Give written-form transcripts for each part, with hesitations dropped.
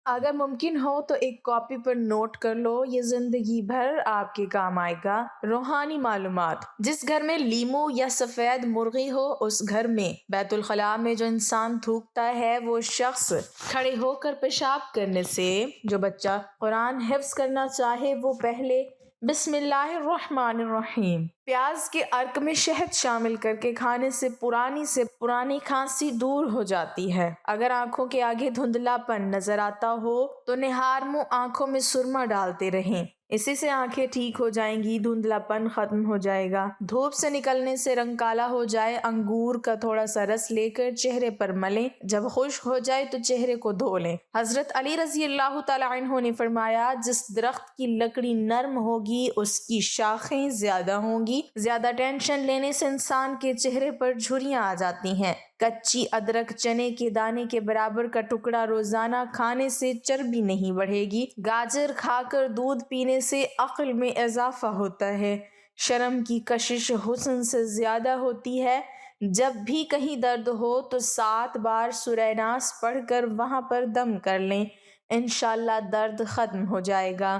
اگر ممکن ہو تو ایک کاپی پر نوٹ کر لو، یہ زندگی بھر آپ کے کام آئے گا۔ روحانی معلومات: جس گھر میں لیمو یا سفید مرغی ہو، اس گھر میں بیت الخلاء میں جو انسان تھوکتا ہے وہ شخص کھڑے ہو کر پیشاب کرنے سے، جو بچہ قرآن حفظ کرنا چاہے وہ پہلے بسم اللہ الرحمن الرحیم۔ پیاز کے عرق میں شہد شامل کر کے کھانے سے پرانی کھانسی دور ہو جاتی ہے۔ اگر آنکھوں کے آگے دھندلا پن نظر آتا ہو تو نہار منہ آنکھوں میں سرما ڈالتے رہیں، اسی سے آنکھیں ٹھیک ہو جائیں گی، دھندلا پن ختم ہو جائے گا۔ دھوپ سے نکلنے سے رنگ کالا ہو جائے، انگور کا تھوڑا سا رس لے کر چہرے پر ملیں، جب خشک ہو جائے تو چہرے کو دھو لیں۔ حضرت علی رضی اللہ تعالیٰ عنہ نے فرمایا، جس درخت کی لکڑی نرم ہوگی اس کی شاخیں زیادہ ہوں گی۔ زیادہ ٹینشن لینے سے انسان کے چہرے پر جھریاں آ جاتی ہیں۔ کچی ادرک چنے کے دانے کے برابر کا ٹکڑا روزانہ کھانے سے چربی نہیں بڑھے گی۔ گاجر کھا کر دودھ پینے سے عقل میں اضافہ ہوتا ہے۔ شرم کی کشش حسن سے زیادہ ہوتی ہے۔ جب بھی کہیں درد ہو تو 7 بار سورہ ناس پڑھ کر وہاں پر دم کر لیں، انشاءاللہ درد ختم ہو جائے گا۔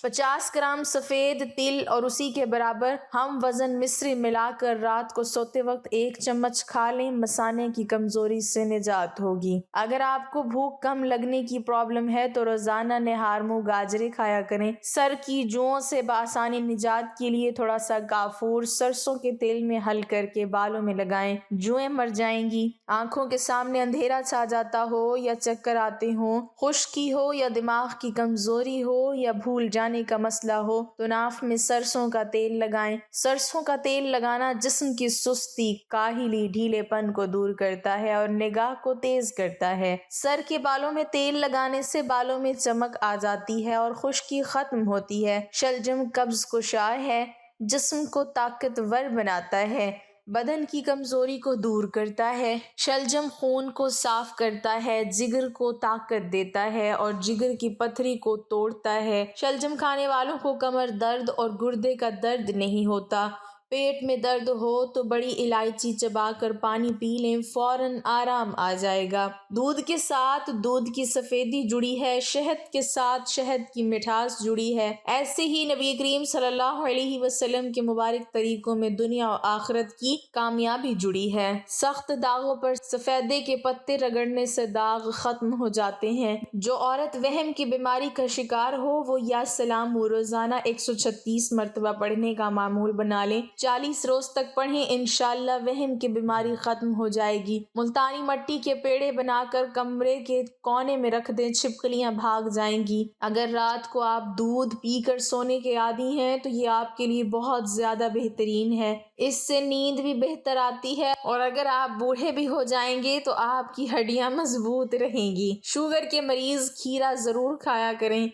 50 گرام سفید تل اور اسی کے برابر ہم وزن مصری ملا کر رات کو سوتے وقت 1 چمچ کھا لیں، مثانے کی کمزوری سے نجات ہوگی۔ اگر آپ کو بھوک کم لگنے کی پرابلم ہے تو روزانہ نہار منہ گاجریں کھایا کریں۔ سر کی جوؤں سے بآسانی نجات کے لیے تھوڑا سا کافور سرسوں کے تیل میں حل کر کے بالوں میں لگائیں، جوئیں مر جائیں گی۔ آنکھوں کے سامنے اندھیرا چھا جاتا ہو یا چکر آتے ہوں، خشکی ہو یا دماغ کی کمزوری ہو یا بھول جانے کا مسئلہ ہو تو ناف میں سرسوں کا تیل لگائیں۔ سرسوں کا تیل لگانا جسم کی سستی، کاہلی، ڈھیلے پن کو دور کرتا ہے اور نگاہ کو تیز کرتا ہے۔ سر کے بالوں میں تیل لگانے سے بالوں میں چمک آ جاتی ہے اور خشکی ختم ہوتی ہے۔ شلجم قبض کشا ہے، جسم کو طاقتور بناتا ہے، بدن کی کمزوری کو دور کرتا ہے۔ شلجم خون کو صاف کرتا ہے، جگر کو طاقت دیتا ہے اور جگر کی پتھری کو توڑتا ہے۔ شلجم کھانے والوں کو کمر درد اور گردے کا درد نہیں ہوتا۔ پیٹ میں درد ہو تو بڑی الائچی چبا کر پانی پی لیں، فوراً آرام آ جائے گا۔ دودھ کے ساتھ دودھ کی سفیدی جڑی ہے، شہد کے ساتھ شہد کی مٹھاس جڑی ہے۔ ایسے ہی نبی کریم صلی اللہ علیہ وسلم کے مبارک طریقوں میں دنیا و آخرت کی کامیابی جڑی ہے۔ سخت داغوں پر سفیدے کے پتے رگڑنے سے داغ ختم ہو جاتے ہیں۔ جو عورت وہم کی بیماری کا شکار ہو وہ یا سلام روزانہ 136 مرتبہ پڑھنے کا معمول بنا لیں، 40 روز تک پڑھیں، انشاءاللہ وہم کی بیماری ختم ہو جائے گی۔ ملتانی مٹی کے پیڑے بنا کر کمرے کے کونے میں رکھ دیں، چھپکلیاں بھاگ جائیں گی۔ اگر رات کو آپ دودھ پی کر سونے کے عادی ہیں تو یہ آپ کے لیے بہت زیادہ بہترین ہے، اس سے نیند بھی بہتر آتی ہے، اور اگر آپ بوڑھے بھی ہو جائیں گے تو آپ کی ہڈیاں مضبوط رہیں گی۔ شوگر کے مریض کھیرا ضرور کھایا کریں۔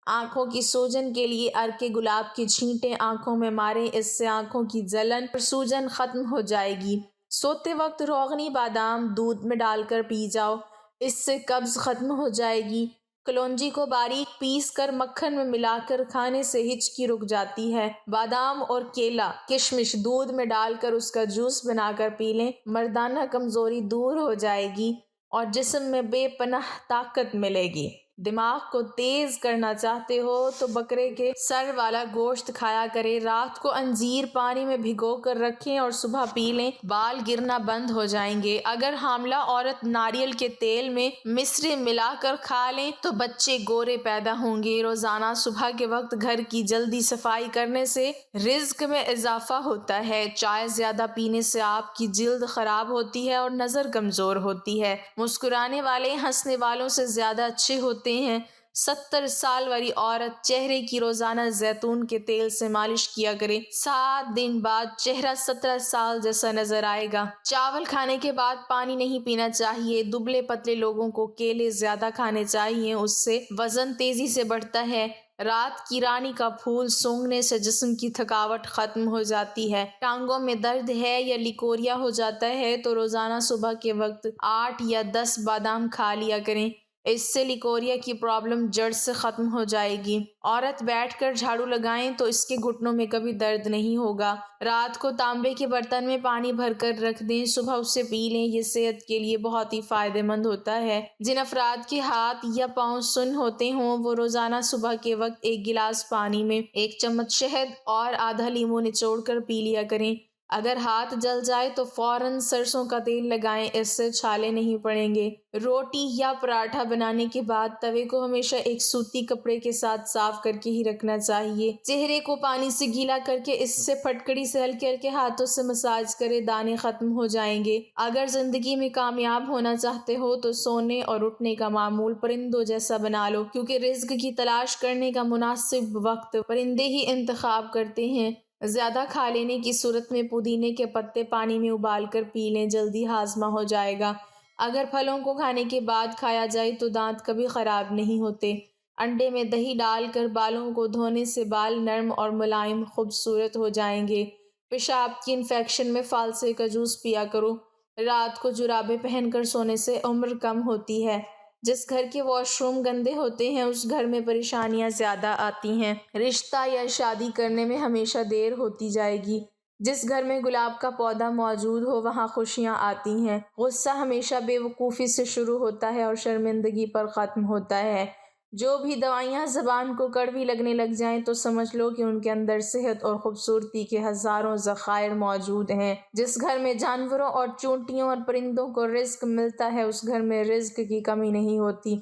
آنکھوں کی سوجن کے لیے عرق گلاب کی چھینٹیں آنکھوں میں ماریں، اس سے آنکھوں کی جلن اور سوجن ختم ہو جائے گی۔ سوتے وقت روغنی بادام دودھ میں ڈال کر پی جاؤ، اس سے قبض ختم ہو جائے گی۔ کلونجی کو باریک پیس کر مکھن میں ملا کر کھانے سے ہچکی رک جاتی ہے۔ بادام اور کیلا، کشمش دودھ میں ڈال کر اس کا جوس بنا کر پی لیں، مردانہ کمزوری دور ہو جائے گی اور جسم میں بے پناہ طاقت ملے گی۔ دماغ کو تیز کرنا چاہتے ہو تو بکرے کے سر والا گوشت کھایا کریں۔ رات کو انجیر پانی میں بھگو کر رکھیں اور صبح پی لیں، بال گرنا بند ہو جائیں گے۔ اگر حاملہ عورت ناریل کے تیل میں مصری ملا کر کھا لیں تو بچے گورے پیدا ہوں گے۔ روزانہ صبح کے وقت گھر کی جلدی صفائی کرنے سے رزق میں اضافہ ہوتا ہے۔ چائے زیادہ پینے سے آپ کی جلد خراب ہوتی ہے اور نظر کمزور ہوتی ہے۔ مسکرانے والے ہنسنے والوں سے زیادہ اچھے ہوتے ہیں۔ 70 سال والی عورت چہرے کی روزانہ زیتون کے تیل سے مالش کیا کرے، 7 دن بعد چہرہ 17 سال جیسا نظر آئے گا۔ چاول کھانے کے بعد پانی نہیں پینا چاہیے۔ دبلے پتلے لوگوں کو کیلے زیادہ کھانے چاہیے، اس سے وزن تیزی سے بڑھتا ہے۔ رات کی رانی کا پھول سونگھنے سے جسم کی تھکاوٹ ختم ہو جاتی ہے۔ ٹانگوں میں درد ہے یا لیکوریا ہو جاتا ہے تو روزانہ صبح کے وقت 8 یا 10 بادام کھا لیا کریں، اس سے لیکوریا کی پرابلم جڑ سے ختم ہو جائے گی۔ عورت بیٹھ کر جھاڑو لگائیں تو اس کے گھٹنوں میں کبھی درد نہیں ہوگا۔ رات کو تانبے کے برتن میں پانی بھر کر رکھ دیں، صبح اسے پی لیں، یہ صحت کے لیے بہت ہی فائدہ مند ہوتا ہے۔ جن افراد کے ہاتھ یا پاؤں سن ہوتے ہوں وہ روزانہ صبح کے وقت ایک گلاس پانی میں 1 چمچ شہد اور آدھا لیمو نچوڑ کر پی لیا کریں۔ اگر ہاتھ جل جائے تو فوراً سرسوں کا تیل لگائیں، اس سے چھالے نہیں پڑیں گے۔ روٹی یا پراٹھا بنانے کے بعد توے کو ہمیشہ ایک سوتی کپڑے کے ساتھ صاف کر کے ہی رکھنا چاہیے۔ چہرے کو پانی سے گیلا کر کے اس سے پھٹکڑی سے ہلکے ہلکے ہاتھوں سے مساج کرے، دانے ختم ہو جائیں گے۔ اگر زندگی میں کامیاب ہونا چاہتے ہو تو سونے اور اٹھنے کا معمول پرندوں جیسا بنا لو، کیونکہ رزق کی تلاش کرنے کا مناسب وقت پرندے ہی انتخاب کرتے ہیں۔ زیادہ کھا لینے کی صورت میں پودینے کے پتے پانی میں ابال کر پی لیں، جلدی ہاضمہ ہو جائے گا۔ اگر پھلوں کو کھانے کے بعد کھایا جائے تو دانت کبھی خراب نہیں ہوتے۔ انڈے میں دہی ڈال کر بالوں کو دھونے سے بال نرم اور ملائم خوبصورت ہو جائیں گے۔ پیشاب کی انفیکشن میں فالسے کا جوس پیا کرو۔ رات کو جرابیں پہن کر سونے سے عمر کم ہوتی ہے۔ جس گھر کے واش روم گندے ہوتے ہیں اس گھر میں پریشانیاں زیادہ آتی ہیں۔ رشتہ یا شادی کرنے میں ہمیشہ دیر ہوتی جائے گی۔ جس گھر میں گلاب کا پودا موجود ہو وہاں خوشیاں آتی ہیں۔ غصہ ہمیشہ بے وقوفی سے شروع ہوتا ہے اور شرمندگی پر ختم ہوتا ہے۔ جو بھی دوائیاں زبان کو کڑوی لگنے لگ جائیں تو سمجھ لو کہ ان کے اندر صحت اور خوبصورتی کے ہزاروں ذخائر موجود ہیں۔ جس گھر میں جانوروں اور چونٹیوں اور پرندوں کو رزق ملتا ہے اس گھر میں رزق کی کمی نہیں ہوتی۔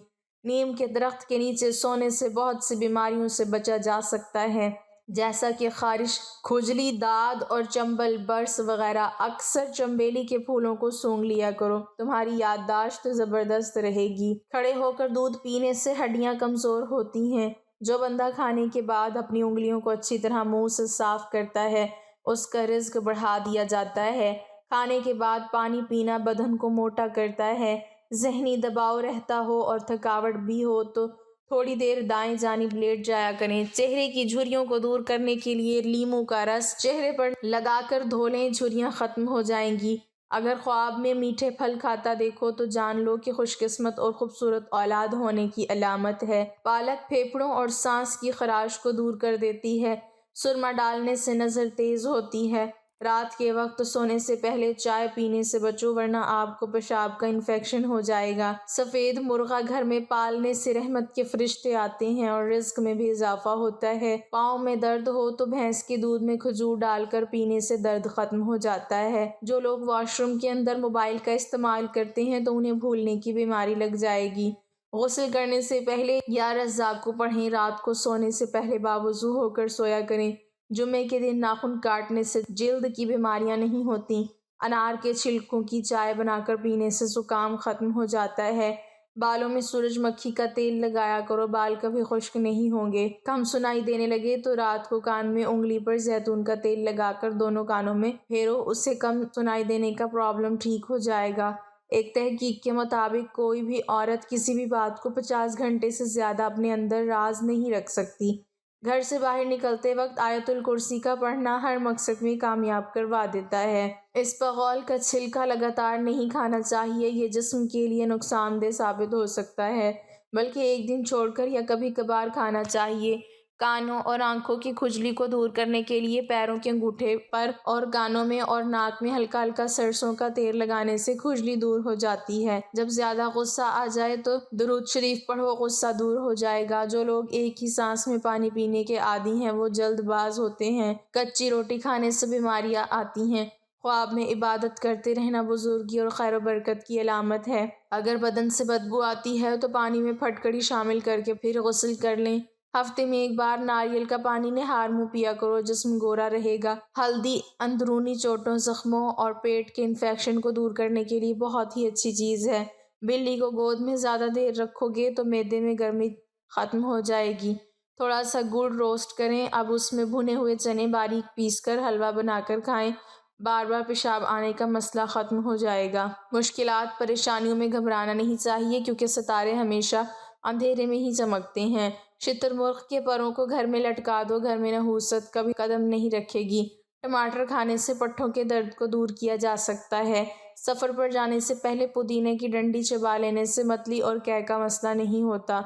نیم کے درخت کے نیچے سونے سے بہت سی بیماریوں سے بچا جا سکتا ہے، جیسا کہ خارش، کھجلی، داد اور چنبل، برس وغیرہ۔ اکثر چنبیلی کے پھولوں کو سونگھ لیا کرو، تمہاری یادداشت زبردست رہے گی۔ کھڑے ہو کر دودھ پینے سے ہڈیاں کمزور ہوتی ہیں۔ جو بندہ کھانے کے بعد اپنی انگلیوں کو اچھی طرح منہ سے صاف کرتا ہے اس کا رزق بڑھا دیا جاتا ہے۔ کھانے کے بعد پانی پینا بدن کو موٹا کرتا ہے۔ ذہنی دباؤ رہتا ہو اور تھکاوٹ بھی ہو تو تھوڑی دیر دائیں جانب لیٹ جایا کریں۔ چہرے کی جھریوں کو دور کرنے کے لیے لیموں کا رس چہرے پر لگا کر دھو لیں، جھریاں ختم ہو جائیں گی۔ اگر خواب میں میٹھے پھل کھاتا دیکھو تو جان لو کہ خوش قسمت اور خوبصورت اولاد ہونے کی علامت ہے۔ پالک پھیپھڑوں اور سانس کی خراش کو دور کر دیتی ہے۔ سرما ڈالنے سے نظر تیز ہوتی ہے۔ رات کے وقت سونے سے پہلے چائے پینے سے بچو ورنہ آپ کو پیشاب کا انفیکشن ہو جائے گا۔ سفید مرغا گھر میں پالنے سے رحمت کے فرشتے آتے ہیں اور رزق میں بھی اضافہ ہوتا ہے۔ پاؤں میں درد ہو تو بھینس کے دودھ میں کھجور ڈال کر پینے سے درد ختم ہو جاتا ہے۔ جو لوگ واش روم کے اندر موبائل کا استعمال کرتے ہیں تو انہیں بھولنے کی بیماری لگ جائے گی۔ غسل کرنے سے پہلے یا رزاق کو پڑھیں۔ رات کو سونے سے پہلے باوضو ہو کر سویا کریں۔ جمعے کے دن ناخن کاٹنے سے جلد کی بیماریاں نہیں ہوتی۔ انار کے چھلکوں کی چائے بنا کر پینے سے زکام ختم ہو جاتا ہے۔ بالوں میں سورج مکھی کا تیل لگایا کرو، بال کبھی خشک نہیں ہوں گے۔ کم سنائی دینے لگے تو رات کو کان میں انگلی پر زیتون کا تیل لگا کر دونوں کانوں میں پھیرو، اس سے کم سنائی دینے کا پرابلم ٹھیک ہو جائے گا۔ ایک تحقیق کے مطابق کوئی بھی عورت کسی بھی بات کو 50 گھنٹے سے زیادہ اپنے اندر راز نہیں رکھ سکتی۔ گھر سے باہر نکلتے وقت آیت الکرسی کا پڑھنا ہر مقصد میں کامیاب کروا دیتا ہے۔ اسپغول کا چھلکا لگاتار نہیں کھانا چاہیے، یہ جسم کے لیے نقصان دہ ثابت ہو سکتا ہے، بلکہ ایک دن چھوڑ کر یا کبھی کبھار کھانا چاہیے۔ کانوں اور آنکھوں کی کھجلی کو دور کرنے کے لیے پیروں کے انگوٹھے پر اور کانوں میں اور ناک میں ہلکا ہلکا سرسوں کا تیل لگانے سے کھجلی دور ہو جاتی ہے۔ جب زیادہ غصہ آ جائے تو درود شریف پڑھو، غصہ دور ہو جائے گا۔ جو لوگ ایک ہی سانس میں پانی پینے کے عادی ہیں وہ جلد باز ہوتے ہیں۔ کچی روٹی کھانے سے بیماریاں آتی ہیں۔ خواب میں عبادت کرتے رہنا بزرگی اور خیر و برکت کی علامت ہے۔ اگر بدن سے بدبو آتی ہے تو پانی میں پھٹکڑی شامل کر کے پھر غسل کر لیں۔ ہفتے میں 1 بار ناریل کا پانی نہار منہ پیا کرو، جسم گورا رہے گا۔ ہلدی اندرونی چوٹوں، زخموں اور پیٹ کے انفیکشن کو دور کرنے کے لیے بہت ہی اچھی چیز ہے۔ بلی کو گود میں زیادہ دیر رکھو گے تو معدے میں گرمی ختم ہو جائے گی۔ تھوڑا سا گڑ روسٹ کریں، اب اس میں بھنے ہوئے چنے باریک پیس کر حلوہ بنا کر کھائیں، بار بار پیشاب آنے کا مسئلہ ختم ہو جائے گا۔ مشکلات، پریشانیوں میں گھبرانا نہیں چاہیے کیونکہ ستارے ہمیشہ اندھیرے میں ہی چمکتے ہیں۔ شتر مرغ کے پروں کو گھر میں لٹکا دو، گھر میں نحوست کبھی قدم نہیں رکھے گی۔ ٹماٹر کھانے سے پٹھوں کے درد کو دور کیا جا سکتا ہے۔ سفر پر جانے سے پہلے پودینے کی ڈنڈی چبا لینے سے متلی اور قے کا مسئلہ نہیں ہوتا۔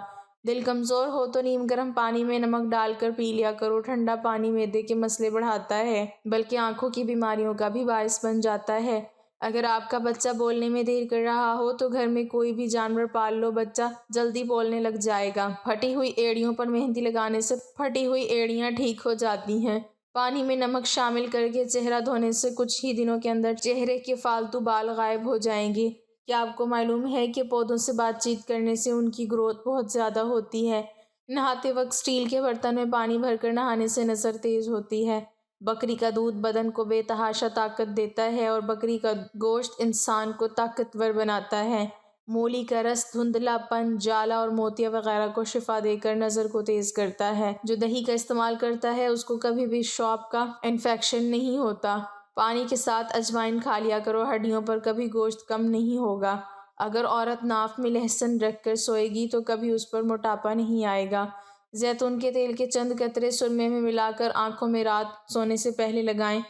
دل کمزور ہو تو نیم گرم پانی میں نمک ڈال کر پی لیا کرو۔ ٹھنڈا پانی معدے کے مسئلے بڑھاتا ہے بلکہ آنکھوں کی بیماریوں کا بھی باعث بن جاتا ہے۔ اگر آپ کا بچہ بولنے میں دیر کر رہا ہو تو گھر میں کوئی بھی جانور پال لو، بچہ جلدی بولنے لگ جائے گا۔ پھٹی ہوئی ایڑیوں پر مہندی لگانے سے پھٹی ہوئی ایڑیاں ٹھیک ہو جاتی ہیں۔ پانی میں نمک شامل کر کے چہرہ دھونے سے کچھ ہی دنوں کے اندر چہرے کے فالتو بال غائب ہو جائیں گے۔ کیا آپ کو معلوم ہے کہ پودوں سے بات چیت کرنے سے ان کی گروتھ بہت زیادہ ہوتی ہے؟ نہاتے وقت اسٹیل کے برتن میں پانی بھر کر نہانے سے نظر تیز ہوتی ہے۔ بکری کا دودھ بدن کو بے تحاشا طاقت دیتا ہے اور بکری کا گوشت انسان کو طاقتور بناتا ہے۔ مولی کا رس دھندلا پن، جالا اور موتیا وغیرہ کو شفا دے کر نظر کو تیز کرتا ہے۔ جو دہی کا استعمال کرتا ہے اس کو کبھی بھی شوب کا انفیکشن نہیں ہوتا۔ پانی کے ساتھ اجوائن کھا لیا کرو، ہڈیوں پر کبھی گوشت کم نہیں ہوگا۔ اگر عورت ناف میں لہسن رکھ کر سوئے گی تو کبھی اس پر موٹاپا نہیں آئے گا۔ زیتون کے تیل کے چند قطرے سرمے میں ملا کر آنکھوں میں رات سونے سے پہلے لگائیں،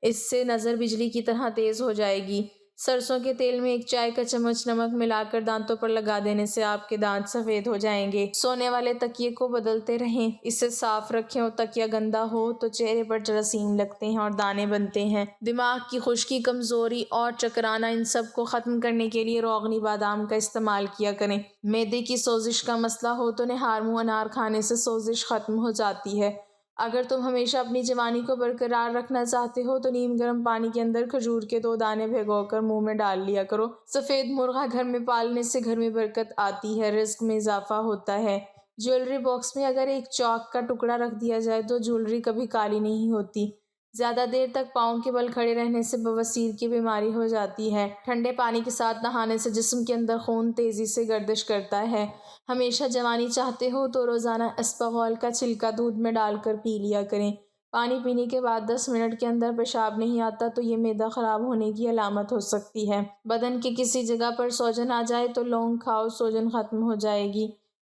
اس سے نظر بجلی کی طرح تیز ہو جائے گی۔ سرسوں کے تیل میں 1 چائے کا چمچ نمک ملا کر دانتوں پر لگا دینے سے آپ کے دانت سفید ہو جائیں گے۔ سونے والے تکیے کو بدلتے رہیں، اسے صاف رکھیں اور تکیہ گندا ہو تو چہرے پر جراثیم لگتے ہیں اور دانے بنتے ہیں۔ دماغ کی خشکی، کمزوری اور چکرانا، ان سب کو ختم کرنے کے لیے روغنی بادام کا استعمال کیا کریں۔ معدے کی سوزش کا مسئلہ ہو تو نہار منہ انار کھانے سے سوزش ختم ہو جاتی ہے۔ اگر تم ہمیشہ اپنی جوانی کو برقرار رکھنا چاہتے ہو تو نیم گرم پانی کے اندر کھجور کے 2 دانے بھگو کر منہ میں ڈال لیا کرو۔ سفید مرغا گھر میں پالنے سے گھر میں برکت آتی ہے، رزق میں اضافہ ہوتا ہے۔ جیولری باکس میں اگر ایک چاک کا ٹکڑا رکھ دیا جائے تو جیولری کبھی کالی نہیں ہوتی۔ زیادہ دیر تک پاؤں کے بل کھڑے رہنے سے بواسیر کی بیماری ہو جاتی ہے۔ ٹھنڈے پانی کے ساتھ نہانے سے جسم کے اندر خون تیزی سے گردش کرتا ہے۔ ہمیشہ جوانی چاہتے ہو تو روزانہ اسپغول کا چھلکا دودھ میں ڈال کر پی لیا کریں۔ پانی پینے کے بعد 10 منٹ کے اندر پیشاب نہیں آتا تو یہ معدہ خراب ہونے کی علامت ہو سکتی ہے۔ بدن کے کسی جگہ پر سوجن آ جائے تو لونگ کھاؤ، سوجن ختم ہو جائے گی۔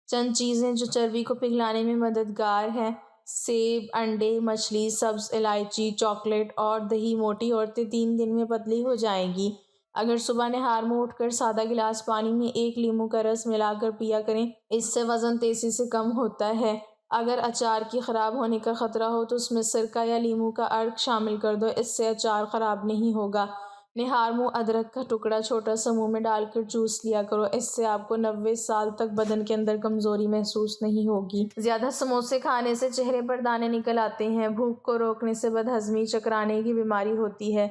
چند چیزیں جو چربی کو پگھلانے میں مددگار ہیں: سیب، انڈے، مچھلی، سبز الائچی، چاکلیٹ اور دہی۔ موٹی عورتیں 3 دن میں پتلی ہو جائیں گی۔ اگر صبح نہار منہ اٹھ کر سادہ گلاس پانی میں 1 لیموں کا رس ملا کر پیا کریں، اس سے وزن تیزی سے کم ہوتا ہے۔ اگر اچار کی خراب ہونے کا خطرہ ہو تو اس میں سرکہ یا لیموں کا عرق شامل کر دو، اس سے اچار خراب نہیں ہوگا۔ نہار منہ ادرک کا ٹکڑا چھوٹا سا منہ میں ڈال کر چوس لیا کرو، اس سے آپ کو 90 سال تک بدن کے اندر کمزوری محسوس نہیں ہوگی۔ زیادہ سموسے کھانے سے چہرے پر دانے نکل آتے ہیں۔ بھوک کو روکنے سے بدہضمی، چکرانے کی بیماری ہوتی ہے۔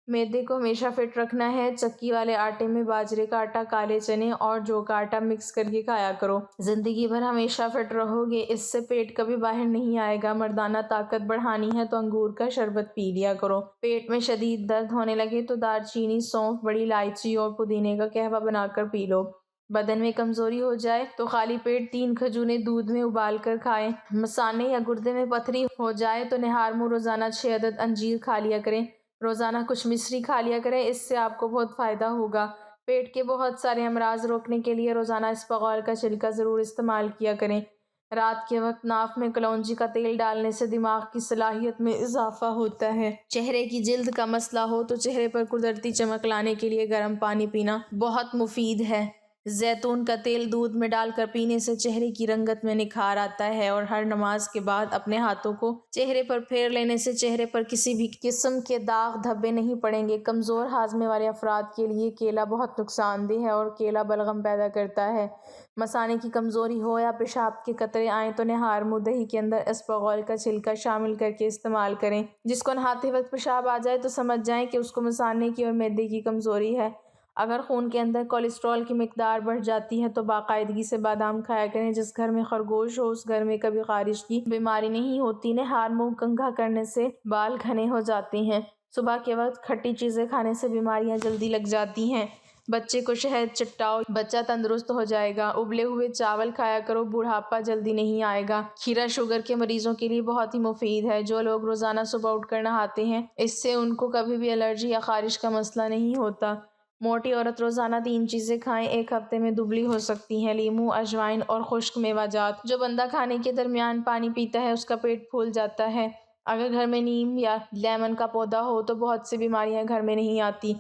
معدے کو ہمیشہ فٹ رکھنا ہے۔ چکی والے آٹے میں باجرے کا آٹا، کالے چنے اور جو کا آٹا مکس کر کے کھایا کرو۔ زندگی بھر ہمیشہ فٹ رہو گے، اس سے پیٹ کبھی باہر نہیں آئے گا۔ مردانہ طاقت بڑھانی ہے تو انگور کا شربت پی لیا کرو۔ پیٹ میں شدید درد ہونے لگے تو دار چینی، سونف، بڑی الائچی اور پودینے کا قہوہ بنا کر پی لو۔ بدن میں کمزوری ہو جائے تو خالی پیٹ 3 کھجوریں دودھ میں ابال کر کھائیں۔ مثانے یا گردے میں پتھری ہو جائے تو نہار منہ روزانہ 6 عدد انجیر کھا لیا کریں۔ روزانہ کچھ مصری کھا لیا کریں، اس سے آپ کو بہت فائدہ ہوگا۔ پیٹ کے بہت سارے امراض روکنے کے لیے روزانہ اسپغول کا چھلکا ضرور استعمال کیا کریں۔ رات کے وقت ناف میں کلونجی کا تیل ڈالنے سے دماغ کی صلاحیت میں اضافہ ہوتا ہے۔ چہرے کی جلد کا مسئلہ ہو تو چہرے پر قدرتی چمک لانے کے لیے گرم پانی پینا بہت مفید ہے۔ زیتون کا تیل دودھ میں ڈال کر پینے سے چہرے کی رنگت میں نکھار آتا ہے اور ہر نماز کے بعد اپنے ہاتھوں کو چہرے پر پھیر لینے سے چہرے پر کسی بھی قسم کے داغ دھبے نہیں پڑیں گے۔ کمزور ہاضمے والے افراد کے لیے کیلا بہت نقصان دہ ہے اور کیلا بلغم پیدا کرتا ہے۔ مثانے کی کمزوری ہو یا پیشاب کے قطرے آئیں تو نہار منہ دہی کے اندر اسپغول کا چھلکا شامل کر کے استعمال کریں۔ جس کو نہاتے وقت پیشاب آ جائے تو سمجھ جائیں کہ اس کو مثانے کی اور معدے کی کمزوری ہے۔ اگر خون کے اندر کولیسٹرول کی مقدار بڑھ جاتی ہے تو باقاعدگی سے بادام کھایا کریں۔ جس گھر میں خرگوش ہو اس گھر میں کبھی خارش کی بیماری نہیں ہوتی۔ نہار منہ کنگھا کرنے سے بال گھنے ہو جاتے ہیں۔ صبح کے وقت کھٹی چیزیں کھانے سے بیماریاں جلدی لگ جاتی ہیں۔ بچے کو شہد چٹاؤ، بچہ تندرست ہو جائے گا۔ ابلے ہوئے چاول کھایا کرو، بڑھاپا جلدی نہیں آئے گا۔ کھیرا شوگر کے مریضوں کے لیے بہت ہی مفید ہے۔ جو لوگ روزانہ صبح اٹھ کر نہاتے ہیں اس سے ان کو کبھی بھی الرجی یا خارش کا مسئلہ نہیں ہوتا۔ موٹی عورت روزانہ 3 چیزیں کھائیں، 1 ہفتے میں دبلی ہو سکتی ہیں: لیموں، اجوائن اور خشک میوہ جات۔ جو بندہ کھانے کے درمیان پانی پیتا ہے اس کا پیٹ پھول جاتا ہے۔ اگر گھر میں نیم یا لیمن کا پودا ہو تو بہت سی بیماریاں گھر میں نہیں آتی۔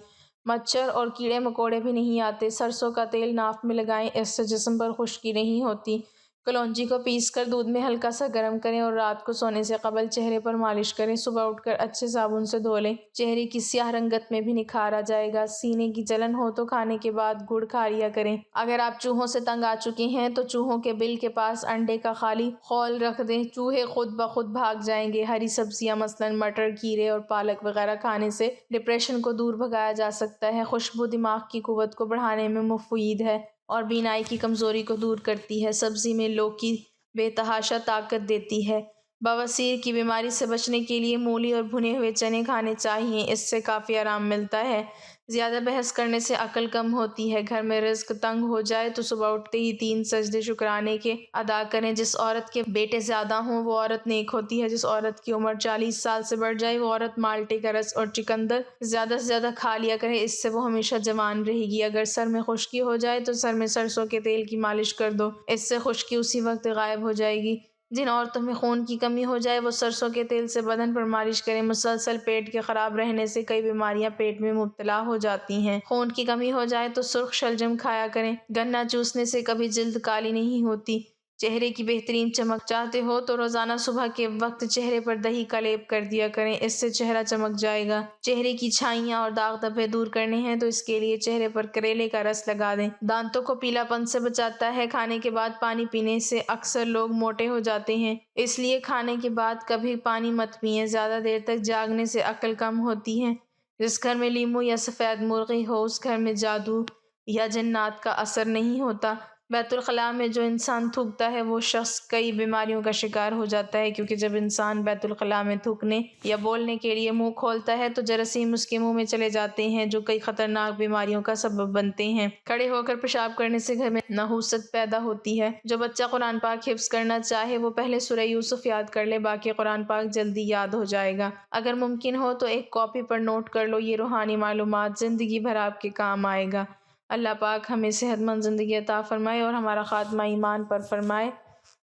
مچھر اور کیڑے مکوڑے بھی نہیں آتے۔ سرسوں کا تیل ناف میں لگائیں، اس سے جسم پر خشکی نہیں ہوتی۔ کلونجی کو پیس کر دودھ میں ہلکا سا گرم کریں اور رات کو سونے سے قبل چہرے پر مالش کریں۔ صبح اٹھ کر اچھے صابن سے دھو لیں، چہرے کی سیاہ رنگت میں بھی نکھار آ جائے گا۔ سینے کی جلن ہو تو کھانے کے بعد گڑ کھا لیا کریں۔ اگر آپ چوہوں سے تنگ آ چکے ہیں تو چوہوں کے بل کے پاس انڈے کا خالی خول رکھ دیں، چوہے خود بخود بھاگ جائیں گے۔ ہری سبزیاں مثلاً مٹر، کھیرے اور پالک وغیرہ کھانے سے ڈپریشن کو دور بھگایا جا سکتا ہے۔ خوشبو دماغ کی قوت کو بڑھانے میں مفید ہے اور بینائی کی کمزوری کو دور کرتی ہے۔ سبزی میں لوکی بے تحاشا طاقت دیتی ہے۔ بواسیر کی بیماری سے بچنے کے لیے مولی اور بھنے ہوئے چنے کھانے چاہیے، اس سے کافی آرام ملتا ہے۔ زیادہ بحث کرنے سے عقل کم ہوتی ہے۔ گھر میں رزق تنگ ہو جائے تو صبح اٹھتے ہی 3 سجدے شکرانے کے ادا کریں۔ جس عورت کے بیٹے زیادہ ہوں وہ عورت نیک ہوتی ہے۔ جس عورت کی عمر 40 سال سے بڑھ جائے وہ عورت مالٹے کا رس اور چقندر زیادہ سے زیادہ کھا لیا کرے، اس سے وہ ہمیشہ جوان رہے گی۔ اگر سر میں خشکی ہو جائے تو سر میں سرسوں کے تیل کی مالش کر دو، اس سے خشکی اسی وقت غائب ہو جائے گی۔ جن عورتوں میں خون کی کمی ہو جائے وہ سرسوں کے تیل سے بدن پر مالش کریں۔ مسلسل پیٹ کے خراب رہنے سے کئی بیماریاں پیٹ میں مبتلا ہو جاتی ہیں۔ خون کی کمی ہو جائے تو سرخ شلجم کھایا کریں۔ گنا چوسنے سے کبھی جلد کالی نہیں ہوتی۔ چہرے کی بہترین چمک چاہتے ہو تو روزانہ صبح کے وقت چہرے پر دہی کا لیپ کر دیا کریں، اس سے چہرہ چمک جائے گا۔ چہرے کی چھائیاں اور داغ دھبے دور کرنے ہیں تو اس کے لیے چہرے پر کریلے کا رس لگا دیں۔ دانتوں کو پیلا پن سے بچاتا ہے۔ کھانے کے بعد پانی پینے سے اکثر لوگ موٹے ہو جاتے ہیں، اس لیے کھانے کے بعد کبھی پانی مت پئیں۔ زیادہ دیر تک جاگنے سے عقل کم ہوتی ہے۔ جس گھر میں لیمو یا سفید مرغی ہو اس گھر میں جادو یا جنات کا اثر نہیں ہوتا۔ بیت الخلاء میں جو انسان تھوکتا ہے وہ شخص کئی بیماریوں کا شکار ہو جاتا ہے، کیونکہ جب انسان بیت الخلاء میں تھوکنے یا بولنے کے لیے منہ کھولتا ہے تو جراثیم اس کے منہ میں چلے جاتے ہیں جو کئی خطرناک بیماریوں کا سبب بنتے ہیں۔ کھڑے ہو کر پیشاب کرنے سے گھر میں نحوست پیدا ہوتی ہے۔ جو بچہ قرآن پاک حفظ کرنا چاہے وہ پہلے سورہ یوسف یاد کر لے، باقی قرآن پاک جلدی یاد ہو جائے گا۔ اگر ممکن ہو تو ایک کاپی پر نوٹ کر لو، یہ روحانی معلومات زندگی بھر آپ کے کام آئے گا۔ اللہ پاک ہمیں صحت مند زندگی عطا فرمائے اور ہمارا خاتمہ ایمان پر فرمائے،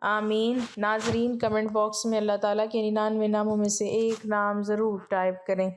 آمین۔ ناظرین، کمنٹ باکس میں اللہ تعالیٰ کے 99 ناموں میں سے ایک نام ضرور ٹائپ کریں۔